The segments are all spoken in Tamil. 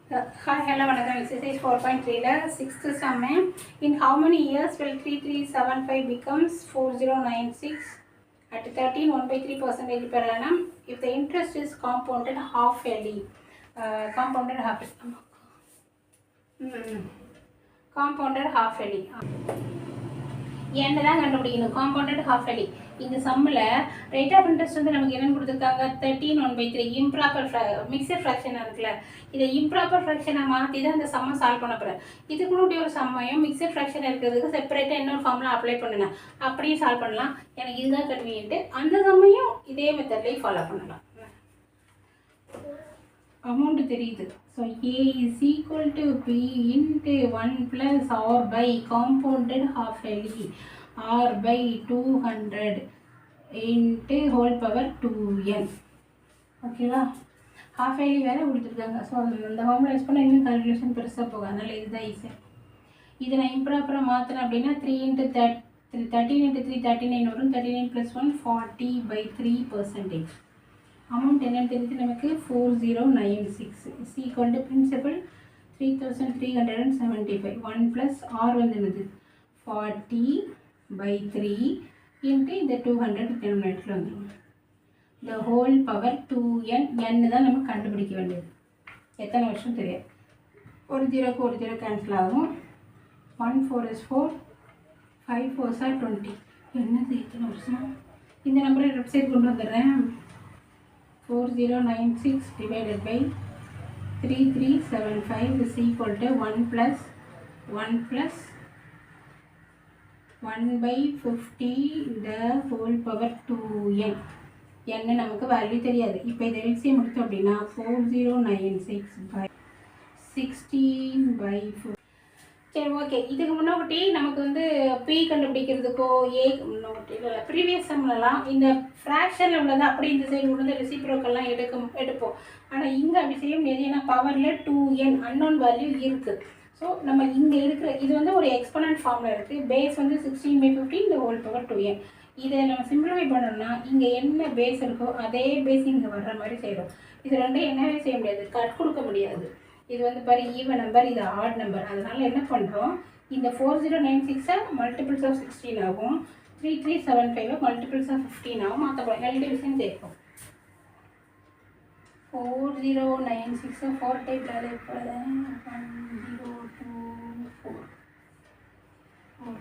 Hi, hello, vanakkam. Exercise 4.3 sixth sum. In how many years will 3375 becomes 4096 at 13 1/3% per annum if the interest is compounded half yearly? Compounded half compounded half yearly. என்ன தான் கண்டுபிடிக்கணும் காம்பவுண்டட் ஹாஃப் எலி இந்த சம்மில் ரேட் ஆஃப் இன்ட்ரெஸ்ட் வந்து நமக்கு என்னென்னு கொடுத்துருக்காங்க 13 1/3 இம்ப்ராப்பர் மிக்சர் ஃப்ராக்ஷனாக இருக்குல்ல இதை இம்ப்ராப்பர் ஃப்ராக்ஷனாக மாற்றி தான் இந்த சம்மை சால்வ் பண்ண போகிறேன் இதுக்கு முன்னாடி ஒரு சம்மையும் மிக்சர் ஃப்ராக்ஷன் இருக்கிறதுக்கு செப்பரேட்டாக இன்னொரு ஃபார்மில் அப்ளை பண்ணுங்க அப்படியே சால்வ் பண்ணலாம் எனக்கு இதுதான் கன்வீனியன்ட்டு அந்த சம்மையும் இதே மெத்தட்லேயே ஃபாலோ பண்ணலாம் அமௌண்ட் தெரியுது so A is equal to P into 1 plus R by compounded half yearly R by 200 into whole power 2n ஓகேவா ஹாஃப் இயர்லி வேறு கொடுத்துருக்காங்க ஸோ அந்த ஃபார்முலா யூஸ் பண்ணால் இன்னும் கால்குலேஷன் பெருசாக போகும் அதனால் இதுதான் ஈஸி இதை நான் இம்ப்ராப்பராக மாற்றினேன் அப்படின்னா 3 into 13 into 3 39 வரும் 39 plus 1 40/3%. அமௌண்ட் என்னென்னு தெரிஞ்சு நமக்கு 4096 is equal to principal 3375 1 plus R வந்துடுது 40/3 into இந்த 200 denominator வந்துடும் the whole power 2n n தான் நம்ம கண்டுபிடிக்க வேண்டியது எத்தனை வருஷம் தெரியாது ஒரு ஜீரோக்கு ஒரு ஜீரோ கேன்சல் ஆகும் 1 4 is 4 5 4s are 20 என்னது எத்தனை வருஷம் இந்த நம்பரை லெஃப்ட் சைடு கொண்டு வந்துடுறேன் 4096 divided by 3375 is equal to 1 plus 1/50 the whole power 2n n நமக்கு வேல்யூ தெரியாது இப்போ இதை எல்சிஎம் எடுத்தோம் அப்படின்னா 4096 by 16/4 சரி ஓகே இதுக்கு முன்னாடி நமக்கு வந்து பி கண்டுபிடிக்கிறதுக்கோ ஏ முன்னாடி இல்லை ப்ரீவியஸ் சம்லலாம் இந்த ஃப்ராக்ஷனில் உள்ளது அப்படி இந்த சைடு உள்ளது ரெசிப்ரோக்கெல்லாம் எடுப்போம் ஆனால் இங்கே அப்படி செய்ய முடியாது ஏன்னா பவரில் 2n அன்னோன் வேல்யூ இருக்குது ஸோ நம்ம இங்கே இருக்கிற இது வந்து ஒரு எக்ஸ்பனன்ட் ஃபார்மில் இருக்குது பேஸ் வந்து 16/50 இந்த ஹோல் பவர் 2n இதை நம்ம சிம்பிளிஃபை பண்ணோம்னா இங்கே என்ன பேஸ் இருக்கோ அதே பேஸ் இங்கே வர்ற மாதிரி செய்கிறோம் இது ரெண்டும் என்னவே செய்ய முடியாது கட் கொடுக்க முடியாது இது வந்து பாரு ஈவன் நம்பர் இது ஆட் நம்பர் அதனால் என்ன பண்ணுறோம் இந்த 4096 மல்டிபிள்ஸ் ஆஃப் 16 ஆகும் 3375 மல்டிபிள்ஸ் ஆஃப் 15 ஆகும் மற்றபடி எல் டிவிஷன் சேர்ப்போம் 4096 4 டைப் வேலை போல 1024 2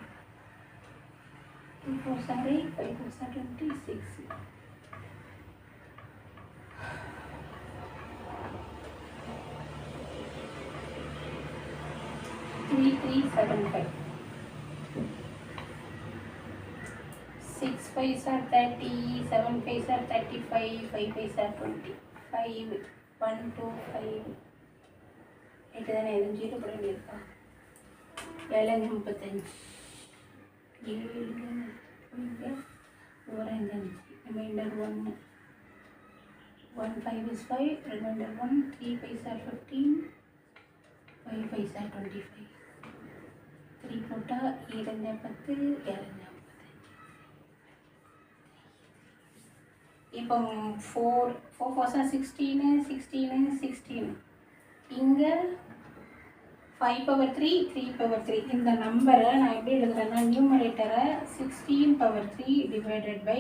4 sorry 5 4 26 3375 6 5s are 30 7 5s are 35 5 5s are 20 5 1 2 5 8 தானே எதுவும் ஜீரோ போட வேண்டியிருக்கா 7 35 7 reminder 1 1 5 is 5 reminder 1 3 5s are 15 5 5s are 25 3 போட்டால் 7 10 7 இப்போ 4 4 16 16 16 இங்கே 5/3 3/3 இந்த நம்பரை நான் எப்படி எழுதுறேன்னா நியூமரேட்டரை 16/3 divided by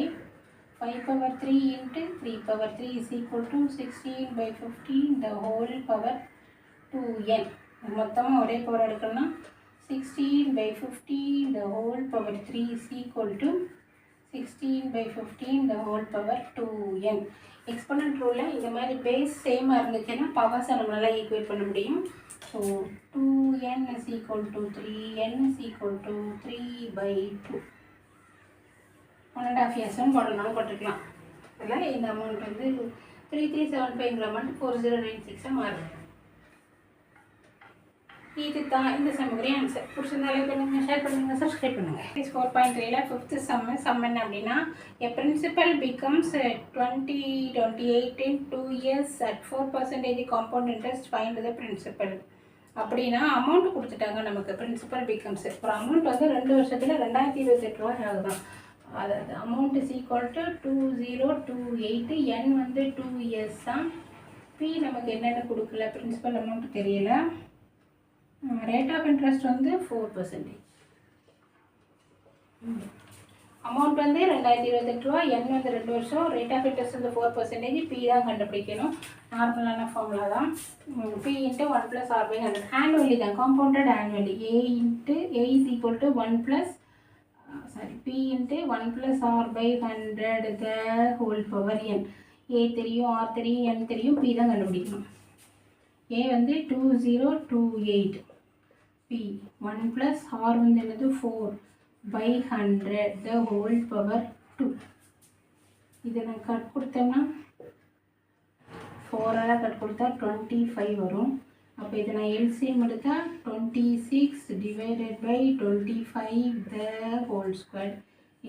5/3 into 3/3 is equal to 16/50 the whole power 2n மொத்தமாக ஒரே பவர் எடுக்கணும்னா 16/50 the whole power 3 is equal to 16/15 the whole power 2n exponent ரூலில் இந்த மாதிரி பேஸ் சேமாக இருந்துச்சுன்னா பவர்ஸை நம்மளால் ஈக்குவேட் பண்ண முடியும் so 2n is equal to 3n is equal to 3/2 1.5 years போடணும்னாலும் போட்டுக்கலாம் அதில் இந்த அமௌண்ட் வந்து 3375 அமௌண்ட் 4096 மாறுது இது தான் இந்த சம்முடைய ஆன்சர் பிடிச்சிருந்தா லைக் பண்ணுங்கள் ஷேர் பண்ணுங்கள் சப்ஸ்கிரைப் பண்ணுங்கள் 4.3ல ஃபிஃப்த் சம் என்ன அப்படின்னா a principal becomes 2028 in 2 years at 4% compound interest find the principal அப்படின்னா அமௌண்ட் கொடுத்துட்டாங்க நமக்கு பிரின்சிபல் பிகம்ஸ் ஒரு அமௌண்ட் வந்து 2 வருஷத்தில் 2028 ரூபாய் ஆகுதான் அதாவது amount is equal to 2028 n வந்து 2 years தான் பி நமக்கு என்னென்ன கொடுக்கல, பிரின்சிபல் அமௌண்ட் தெரியல. ரேட் ஆஃப் இன்ட்ரெஸ்ட் வந்து 4%. அமௌண்ட் வந்து 2028 ரூபா, என் வந்து 2 வருஷம், ரேட் ஆஃப் இன்ட்ரெஸ்ட் வந்து 4%. பி தான் கண்டுபிடிக்கணும். நார்மலான ஃபார்முலா தான். P into 1 + R/100. ஆனுவலி தான், compounded annually. A is equal to 1 + P into 1 + R/100 the whole power n. A தெரியும், ஆர் தெரியும், என் தெரியும், பி தான் கண்டுபிடிக்கணும். ஏ வந்து 2028. பி 1 + R வந்து என்னது 4/100 த ஹோல் பவர் 2. இதை நான் கட் கொடுத்தேன்னா 4ஆல் கட் கொடுத்தா 25 வரும். அப்போ இதை நான் எல்சிஎம் எடுத்தால் 26 divided by 25 the whole square.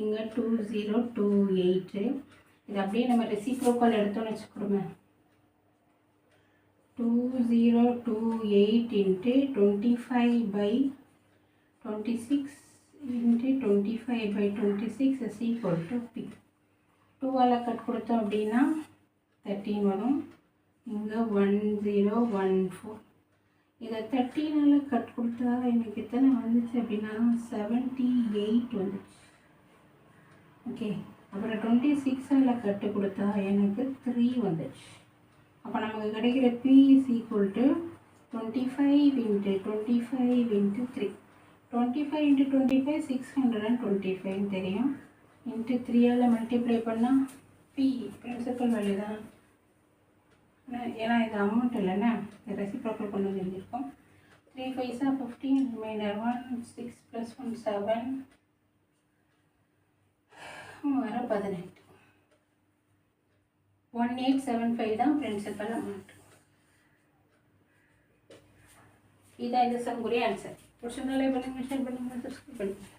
இங்கே 2028. இது அப்படியே நம்ம ரெசிப்ரோக்கல் எடுத்தோன்னு வச்சுக்கோங்க. 2028 into 25/26 into 25/26 is equal to B. 2ஆல் கட் கொடுத்தோம் அப்படின்னா 13 வரும். இங்கே 1014. இதை 13ஆல் கட் கொடுத்தா எனக்கு எத்தனை வந்துச்சு அப்படின்னா 78 வந்துச்சு. ஓகே, அப்புறம் 26ஆல் கட்டு கொடுத்தா எனக்கு 3 வந்துச்சு. அப்போ நமக்கு கிடைக்கிற P is equal to 25 into 25 into 3. 25 into 25 625 தெரியும். இன்ட்டு 3ஆல் மல்டிப்ளை பண்ணால் P பிரின்சிபல் வேல்யூ தான். ஏன்னா இது அமௌண்ட் இல்லைன்னா ரெசிப்ரோக்கல் கொண்டு வந்துருக்கோம். 3 5s 15, ரிமைண்டர் 1, 6 + 1 7, 18. 1875 தான் பிரின்சிபல் அமௌண்ட். இதான் இந்த சம்குரிய ஆன்சர். பிடிச்சிருந்தாலே பண்ணுங்கள், ஷேர் பண்ணுங்கள், சப்ஸ்கிரைப் பண்ணுங்கள்.